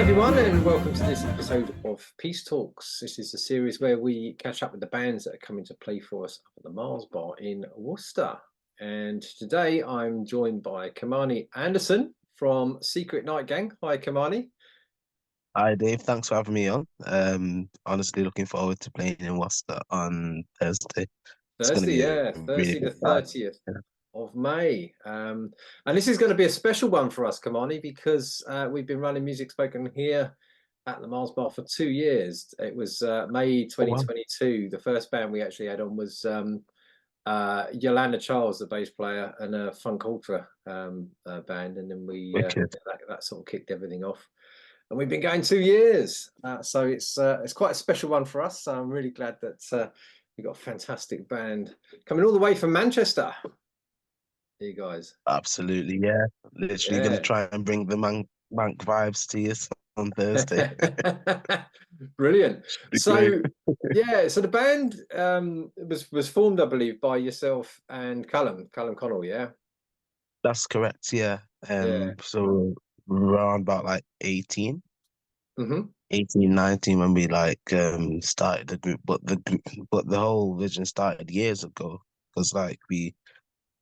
everyone, and welcome to this episode of Peace Talks. This is a series where we catch up with the bands that are coming to play for us up at the Marr Bar in Worcester. And today I'm joined by Kemani Anderson from Secret Night Gang. Hi, Kemani. Hi Dave, thanks for having me on. Honestly looking forward to playing in Worcester on Thursday. It's going to Thursday, be a yeah, really Thursday the good time. 30th of May. And this is going to be a special one for us, Kemani, because we've been running Music Spoken here at the Marr Bar for 2 years. It was May Oh, wow. 2022. The first band we actually had on was Yolanda Charles, the bass player, and a Funk Ultra band, and then Wicked. that sort of kicked everything off. And we've been going 2 years, so it's quite a special one for us. So I'm really glad that we've got a fantastic band coming all the way from Manchester. You guys, Absolutely, yeah. Literally going to yeah. try and bring the Mank vibes to you on Thursday. Brilliant. Should be great. So yeah, so the band was formed, I believe, by yourself and Callum Connell. Yeah, That's correct, yeah. yeah. So around about like 18, Hmm. 18, 19 when we started the group, but the whole vision started years ago because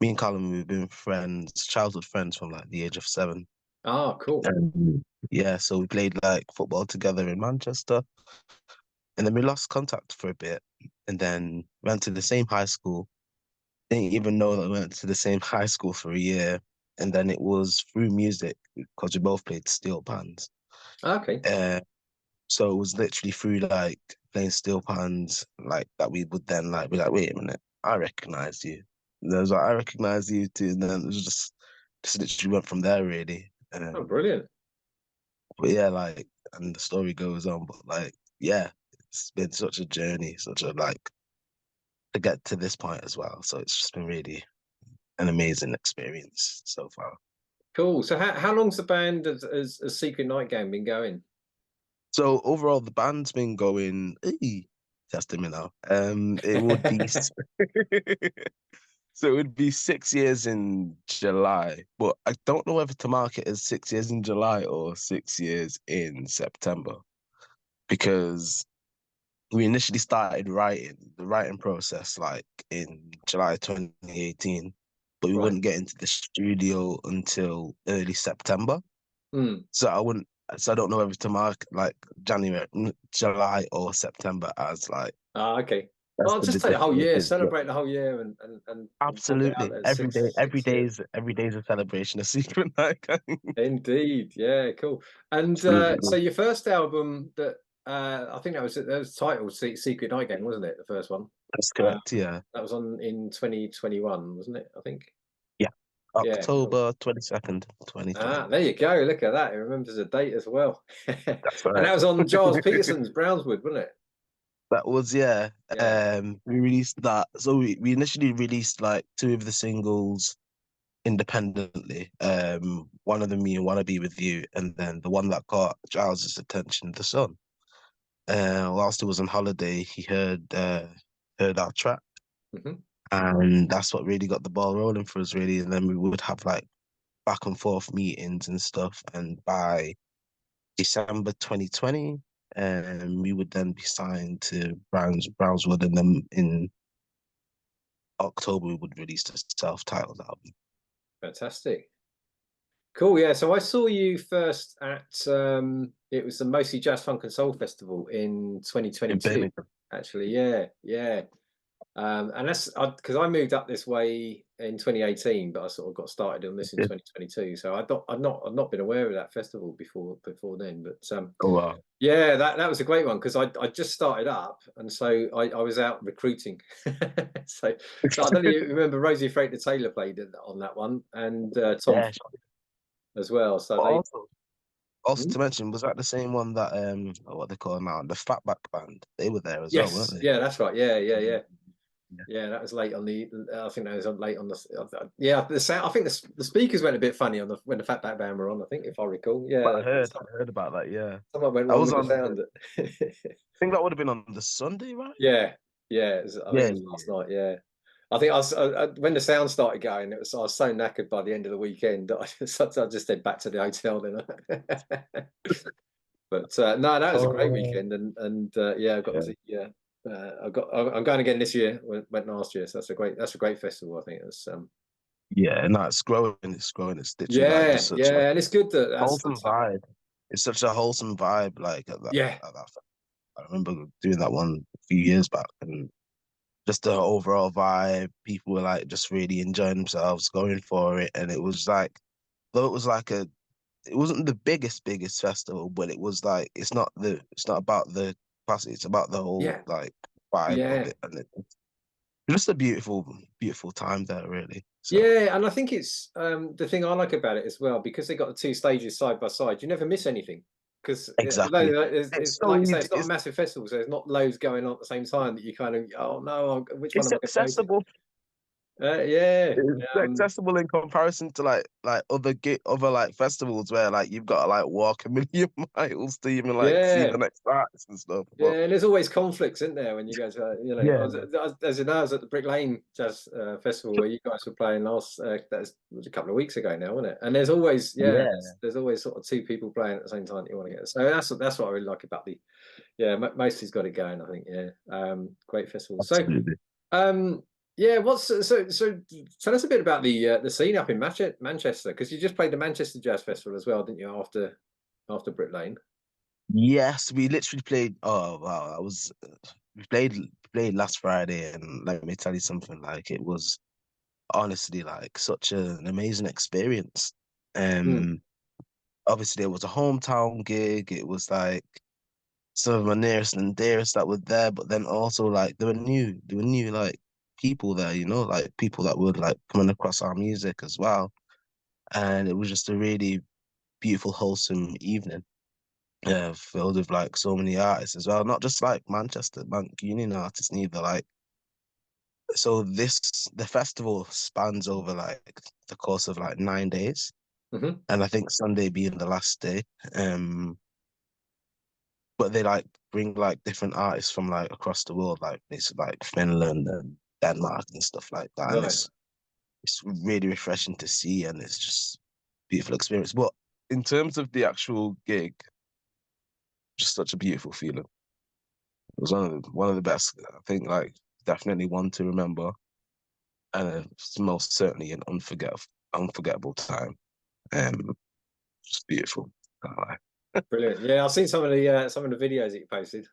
me and Callum, we've been friends, childhood friends from like the age of 7. Oh, cool. Yeah, so we played like football together in Manchester, and then we lost contact for a bit, and then went to the same high school. Didn't even know that we went to the same high school for a year, and then it was through music because we both played steel pans. Okay. Uh, so it was literally through like playing steel pans, like that we would then like be like, wait a minute, I recognize you. And I was like, I recognize you too, and then it was just literally went from there really. Oh, brilliant. But yeah, like, and the story goes on, but like, yeah, it's been such a journey, such a like to get to this point as well. So it's just been really an amazing experience so far. Cool. So how long's the band as Secret Night Game been going? So overall, the band's been going. Testing me now. It would be so it would be 6 years in July, but I don't know whether to mark it as 6 years in July or 6 years in September because we initially started the writing process like in July 2018, but we Right. wouldn't get into the studio until early September. Hmm. So I don't know whether to mark like July or September as like Ah, okay. that's Well, the just take the whole year, definitive. Yeah, celebrate the whole year, and pop it out absolutely. there. Every day, Six years. every day is a celebration, a secret night. Indeed. Yeah. Cool. And so Absolutely. your first album that I think that was titled Secret Night Game, wasn't it? The first one. That's Um, correct. Yeah. that was on in 2021, wasn't it? I think. Yeah. Yeah. Cool. October 22nd, 2020. Ah, there you go. Look at that. It remembers the date as well. That's And right. that was on Giles Peterson's Brownswood, wasn't it? That was, yeah. Yeah. We released that. So we initially released like two of the singles independently. One of them, Me and Wanna Be With You, and then the one that got Giles's attention, The Sun. Whilst he was on holiday, he heard our track, Hmm. and that's what really got the ball rolling for us, really. And then we would have like back and forth meetings and stuff. And by December 2020, we would then be signed to Brownswood, and then in October we would release the self-titled album Fantastic. Cool. Yeah. So I saw you first at it was the Mostly Jazz Funk and Soul Festival in in 2022. Birmingham. Actually, yeah, yeah. And that's because I moved up this way in 2018, but I sort of got started on this in Good. 2022. So I'd not been aware of that festival before then. But Oh wow. yeah, that was a great one because I just started up, and so I was out recruiting. So I don't know if you remember Rosie Frater Taylor played on that one, and Tom Yeah. as well. So But they. also Hmm? to mention, was that the same one that what they call now, the Fatback Band? They were there as well, weren't Yes, they? yeah, that's right. Yeah, yeah, yeah. Yeah. Yeah, that was late on the. I think that was late on the. Yeah, the sound. I think the speakers went a bit funny on the when the Fatback Band were on. I think if I recall. But Yeah, I heard about that. Yeah, someone went I wrong was with the on. sound. I think that would have been on the Sunday, right? Yeah, yeah. I think Yeah, it was last night. Yeah, I think when the sound started going. I was so knackered by the end of the weekend that I just said back to the hotel. Then. But no, that was a great Oh, weekend, and yeah, I got yeah. to yeah. I'm going again this year. Went last year, so that's a great festival. I think it's Yeah, no, it's growing. It's growing. It's literally like yeah, just such a yeah, and it's good that wholesome vibe. It's such a wholesome vibe. Like yeah, at that. I remember doing that one a few years back, and just the overall vibe. People were like just really enjoying themselves, going for it, and it was like, though it was like it wasn't the biggest festival, but it was like it's not about the capacity. It's about the whole yeah, like vibe of yeah. it, and it's just a beautiful time there, really. So Yeah, and I think it's the thing I like about it as well because they got the two stages side by side. You never miss anything because although exactly, it's it's so like you say, easy. it's not a massive festival, so there's not loads going on at the same time that you kind of oh no, which one It's am I going to go to? accessible. Yeah, It's accessible in comparison to like other like festivals where like you've got to like walk a million miles to even like see yeah. the next artist and stuff. But Yeah, and there's always conflicts, isn't there, when you go to, yeah, as you know, I was at the Brick Lane Jazz Festival where you guys were playing last, was a couple of weeks ago now, wasn't it? And there's always, yeah, yeah, there's always sort of two people playing at the same time that you want to get. So that's what I really like about the, yeah, mostly's got it going, I think, yeah. Great festival. So, absolutely. um, yeah, so tell us a bit about the scene up in Manchester, because you just played the Manchester Jazz Festival as well, didn't you, after Brick Lane? Yes, we literally played. Oh wow, I was we played last Friday, and let me tell you something. Like it was honestly like such an amazing experience. Mm, Um, Obviously it was a hometown gig. It was like some of my nearest and dearest that were there, but then also like there were new like people there, like people that were like coming across our music as well. And it was just a really beautiful, wholesome evening, filled with like so many artists as well, not just like Manchester Bank Union artists neither. Like so the festival spans over like the course of like 9 days, hmm. and I think Sunday being the last day. Um but they like bring like different artists from like across the world, like it's like Finland and Denmark and stuff like that. And Right. it's really refreshing to see, and it's just beautiful experience. But in terms of the actual gig, just such a beautiful feeling. It was one of the best. I think like definitely one to remember, and it's most certainly an unforgettable time. Just beautiful. Can't lie. Brilliant. Yeah, I've seen some of the videos that you posted.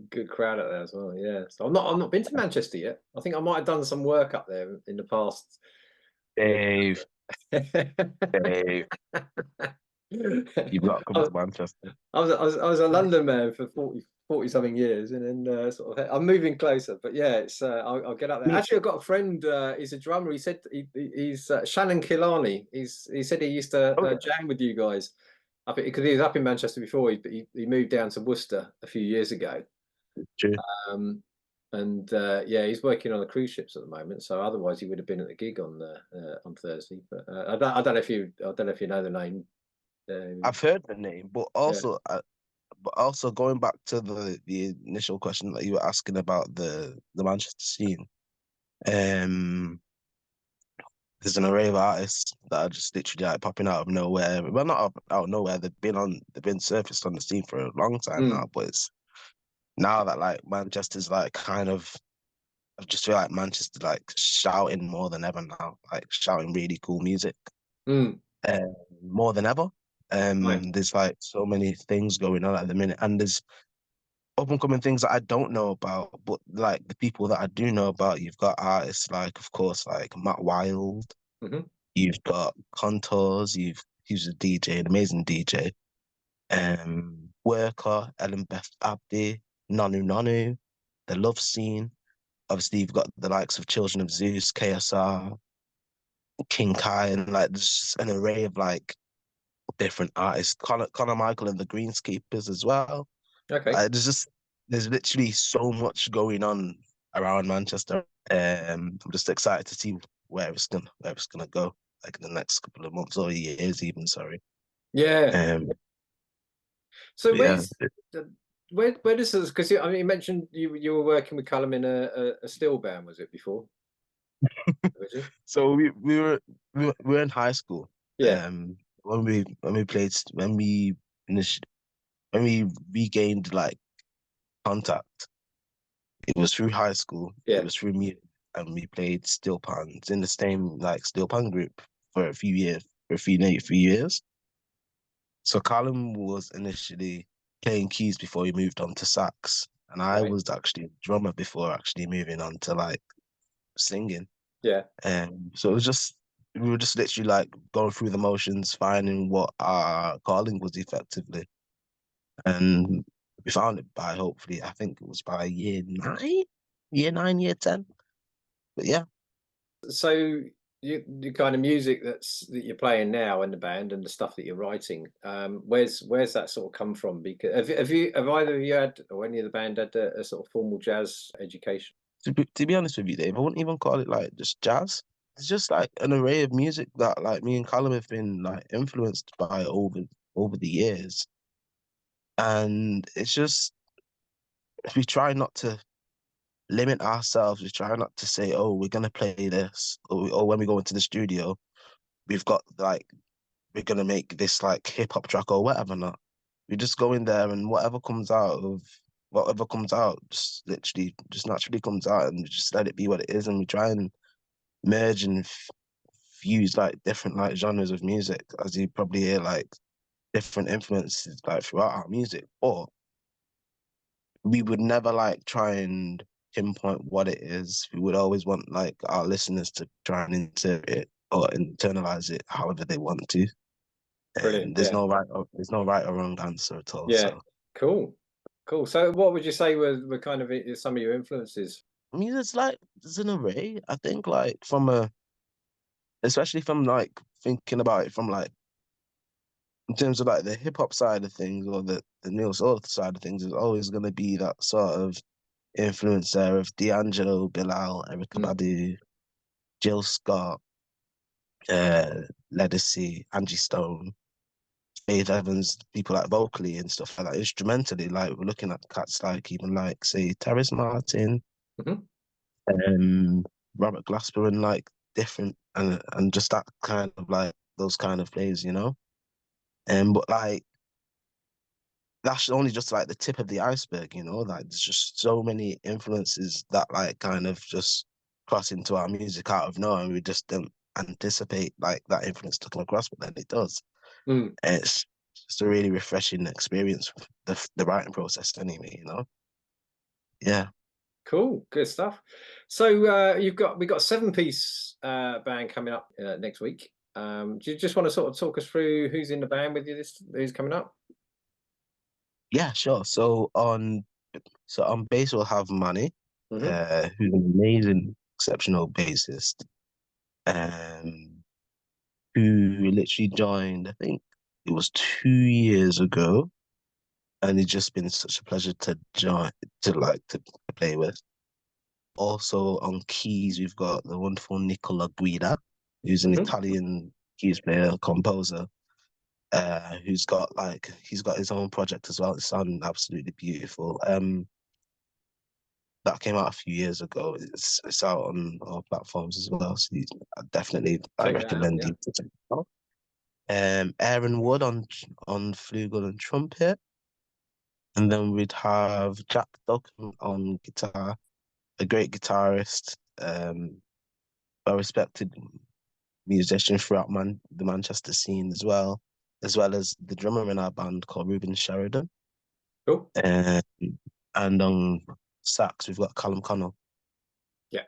Good crowd out there as well. Yeah. So I'm not been to Manchester yet. I think I might have done some work up there in the past. Dave, Dave, you've got to come I, to Manchester. I was a London man for 40 something years, and then sort of I'm moving closer. But yeah, it's I'll get up there. Actually, I've got a friend. He's a drummer. He said he's Shannon Killarney. He said he used to Oh jam with you guys up because he was up in Manchester before. He moved down to Worcester a few years ago. yeah, Um, and yeah, he's working on the cruise ships at the moment. So otherwise, he would have been at the gig on Thursday. But I don't know if you know the name. Um, I've heard the name, yeah. but also going back to the initial question that you were asking about the Manchester scene. Um, there's an array of artists that are just literally like popping out of nowhere. Well, not out of nowhere. They've been surfaced on the scene for a long time Mm, now. But it's now that like Manchester's like kind of, I just feel like Manchester like shouting more than ever now, like shouting really cool music, mm, more than ever. right. There's like so many things going on at the minute, and there's up and coming things that I don't know about, but like the people that I do know about, you've got artists like, of course, like Matt Wild, Hmm. you've got Contours, he's a DJ, an amazing DJ, Worker, Ellen Beth Abdi, Nanu Nanu, the Love Scene. Obviously, you've got the likes of Children of Zeus, KSR, King Kai, and like there's just an array of like different artists. Connor Michael and the Greenskeepers as well. Okay. There's literally so much going on around Manchester. I'm just excited to see where it's gonna go, like in the next couple of months or years, even. Sorry. Yeah. Um, So but yeah. where's where does this? Because I mean, you mentioned you were working with Callum in a still band, was it before? Was you? So we were in high school. Yeah. When we finished. when we regained like contact, it was through high school. It Yeah, was through me, and we played steel pans in the same like steel pan group for a few years, for a few years. So Callum was initially playing keys before he moved on to sax, and I right. was actually a drummer before actually moving on to like singing. Yeah. So it was just we were just literally like going through the motions, finding what our calling was effectively, and we found it by hopefully I think it was by year nine, year 10. But yeah, So the kind of music that you're playing now in the band and the stuff that you're writing, where's that sort of come from? Because have either of you had or any of the band had a sort of formal jazz education? to be honest with you, Dave, I wouldn't even call it like just jazz. It's just like an array of music that like me and Callum have been like influenced by over the years, and it's just we try not to limit ourselves. We try not to say, "Oh, we're gonna play this," or when we go into the studio, we've got like we're gonna make this like hip hop track or whatever. Not. We just go in there and whatever comes out, just literally just naturally comes out, and we just let it be what it is, and we try and merge and fuse like different like genres of music, as you probably hear like different influences like throughout our music, but we would never like try and pinpoint what it is. We would always want like our listeners to try and insert it or internalize it however they want to. And Brilliant. Yeah. there's no right or wrong answer at all. Yeah. So Cool. Cool. So what would you say were kind of some of your influences? I mean, it's like there's an array. I think like from a especially from like thinking about it from like in terms of like the hip hop side of things or the neo soul side of things, is always going to be that sort of influence there of D'Angelo, Bilal, Erica Mm. Badu, Jill Scott, uh, Ledisi, Angie Stone, Faith Evans, people like vocally and stuff like that. Instrumentally, like we're looking at cats like even like say Terrace Martin, Hmm. um, Robert Glasper, and like different and just that kind of like those kind of plays, you know. But like that's only just like the tip of the iceberg, you know. Like there's just so many influences that like kind of just cross into our music out of nowhere, and we just don't anticipate like that influence to come across, but then it does. Mm. And it's just a really refreshing experience, the writing process anyway, you know? Yeah. Cool. Good stuff. So we got a seven-piece band coming up next week. Do you just want to sort of talk us through who's in the band with you? Who's coming up? Yeah, sure. So on bass we'll have Manny, Hmm. who's an amazing, exceptional bassist, um, who literally joined, I think it was 2 years ago, and it's just been such a pleasure to join, to play with. Also on keys, we've got the wonderful Nicola Guida, who's an Hmm. Italian keys player, composer, he's got his own project as well. It's sounding absolutely beautiful. That came out a few years ago. It's out on all platforms as well. So I Check it out. recommend Yeah. you to check it out. Aaron Wood on flugel and trumpet, and then we'd have Jack Duggan on guitar, a great guitarist, a respected musician throughout the Manchester scene as well as the drummer in our band called Ruben Sheridan. Cool. Um, and on sax, we've got Callum Connell. Yeah.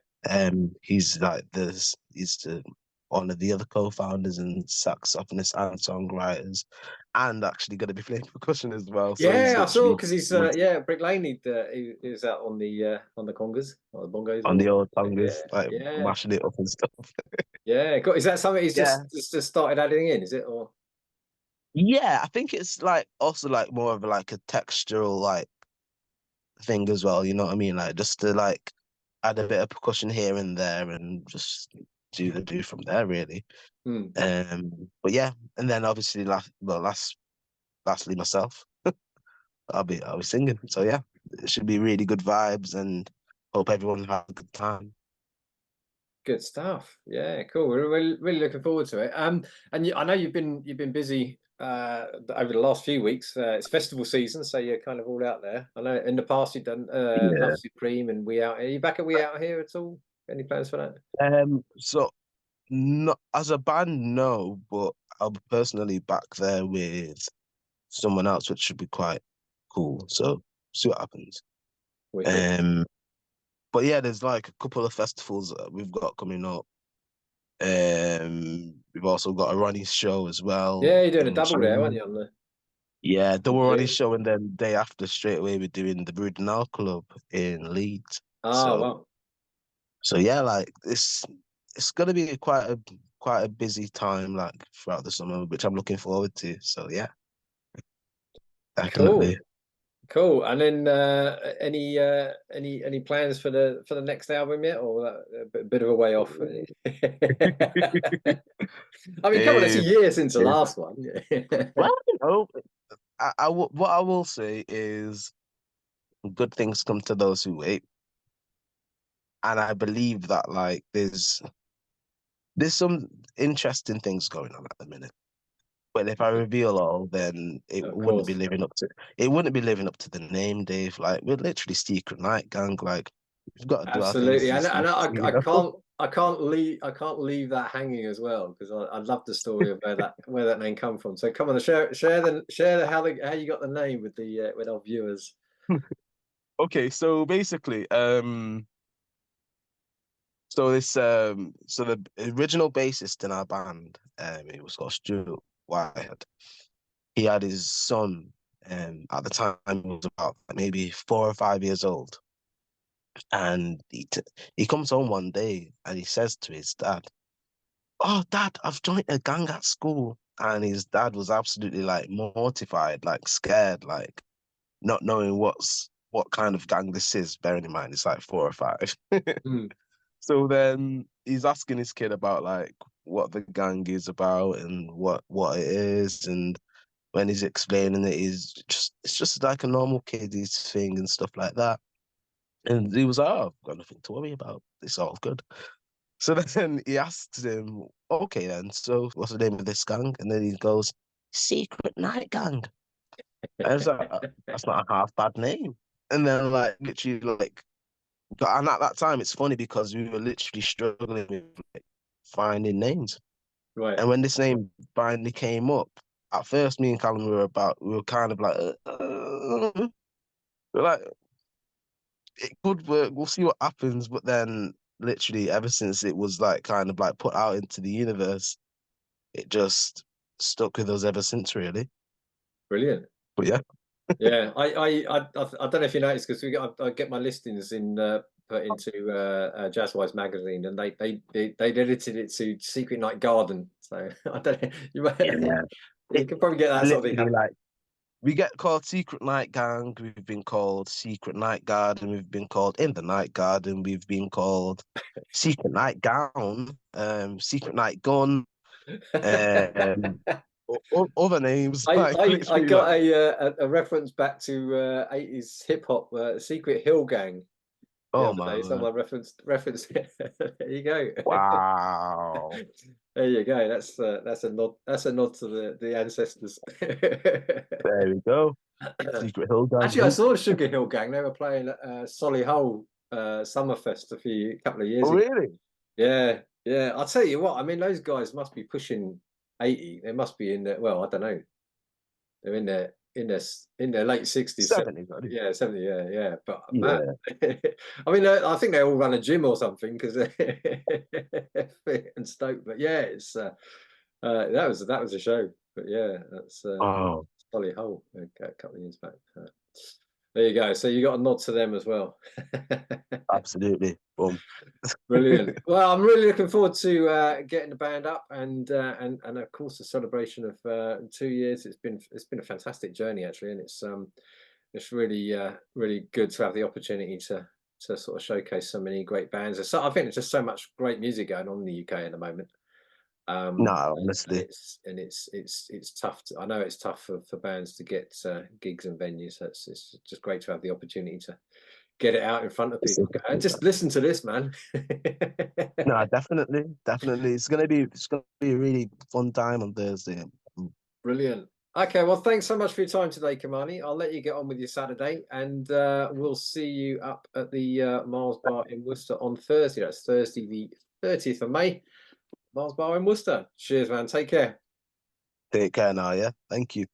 He's one of the other co-founders and saxophonist and songwriters, and actually going to be playing percussion as well. So he's Yeah, I saw literally because he's Brick Lane. He was out on the congas or the bongos on the or old yeah, tongues, like yeah, mashing it up and stuff. yeah. Cool. Is that something he's Yeah. just started adding in? Is it or Yeah, I think it's like also like more of like a textural like thing as well, you know what I mean? Like just to like add a bit of percussion here and there and just do from there really. hmm. But yeah, and then obviously lastly myself, I'll be singing. So yeah, it should be really good vibes and hope everyone has a good time. Good stuff. Yeah, cool. We're really looking forward to it. And I know you've been busy over the last few weeks. It's festival season, so you're kind of all out there. I know in the past you've done Love Yeah. Supreme and We Out. Are you back at We Out Here at all? Any plans for that? So not as a band, no, but I'll be personally back there with someone else, which should be quite cool. So see what happens. Wicked. Um, but yeah, there's like a couple of festivals that we've got coming up. We've also got a Ronnie show as well Yeah, you're doing a in double there, aren't June. you, Yeah, in double Ronnie June? show, and then day after, straight away, we're doing the Brudenell Club in Leeds. Oh, So, well, so yeah, like it's gonna be quite a busy time, like throughout the summer, which I'm looking forward to. So yeah, cool. definitely. Cool. And then any plans for the next album yet, or that, a bit of a way off? I mean, come on, it's a Um, year since the yeah. last one. Well, what I will say is good things come to those who wait, and I believe that like there's some interesting things going on at the minute. But if I reveal all, then Of course, it wouldn't be living up to the name, Dave. Like we're literally Secret Night Gang. Like we've got to do our things absolutely, in and secrecy, you know? I can't leave that hanging as well because I love the story of where that name come from. So come on, share how you got the name with our viewers. Okay, so basically, so the original bassist in our band, it was called Stuart Whitehead. He had his son, at the time he was about maybe 4 or 5 years old, and he comes home one day and he says to his dad, "Oh, Dad, I've joined a gang at school." And his dad was absolutely like mortified, like scared, like not knowing what kind of gang this is. Bearing in mind it's like 4 or 5. Hmm, So then he's asking his kid about like what the gang is about and what it is, and when he's explaining it, it's just like a normal kiddies thing and stuff like that. And he was like, "Oh, I've got nothing to worry about. It's all good." So then he asks him, "Okay, then, so what's the name of this gang?" And then he goes, "Secret Night Gang." And I was like, "That's not a half bad name." And then like literally like, and at that time it's funny because we were literally struggling with like finding names. right, And when this name finally came up, at first me and Callum we were kind of like, we're like, it could work. We'll see what happens. But then, literally, ever since it was like kind of like put out into the universe, it just stuck with us ever since, really. brilliant. But yeah, Yeah, I don't know if you noticed because I get my listings in put into Jazzwise magazine, and they edited it to Secret Night Garden. So I don't know. yeah. You It can probably get that sort of thing literally happening. like we get called Secret Night Gang. We've been called Secret Night Garden. We've been called In the Night Garden. We've been called Secret Night Gown. Secret Night Gun. Um, other names like I literally got like, a reference back to 80s hip hop, Secret Hill Gang the oh other my day. word. Someone referenced it. There you go. Wow. There you go. That's a nod. That's a nod to the ancestors. There we go. Secret Hill Gang. Actually, I saw the Sugar Hill Gang. They were playing at Solihull Summerfest couple of years Oh, ago. really? Yeah, yeah. I'll tell you what. I mean, those guys must be pushing 80. They must be in there. Well, I don't know. They're in their late 60s, 70s. 70s, I think. Yeah, 70. Yeah, yeah. But man, Yeah, I mean, I think they all run a gym or something because they're fit and stoked. But yeah, it's that was a show. But yeah, that's oh, Solihull a couple of years back. There you go. So you got a nod to them as well. absolutely. Boom. Brilliant. Well, I'm really looking forward to getting the band up and of course the celebration of 2 years. It's been a fantastic journey actually, and it's really really good to have the opportunity to sort of showcase so many great bands. So I think there's just so much great music going on in the UK at the moment. No, And honestly. it's tough. I know it's tough for bands to get gigs and venues. So it's just great to have the opportunity to get it out in front of people. And just listen to this, man. No, definitely, definitely. It's gonna be a really fun time on Thursday. Brilliant. Okay, well, thanks so much for your time today, Kamani. I'll let you get on with your Saturday, and we'll see you up at the Mars Bar in Worcester on Thursday. That's Thursday, the 30th of May. Mars Bar in Worcester. Cheers, man. Take care. Take care now, yeah. Thank you.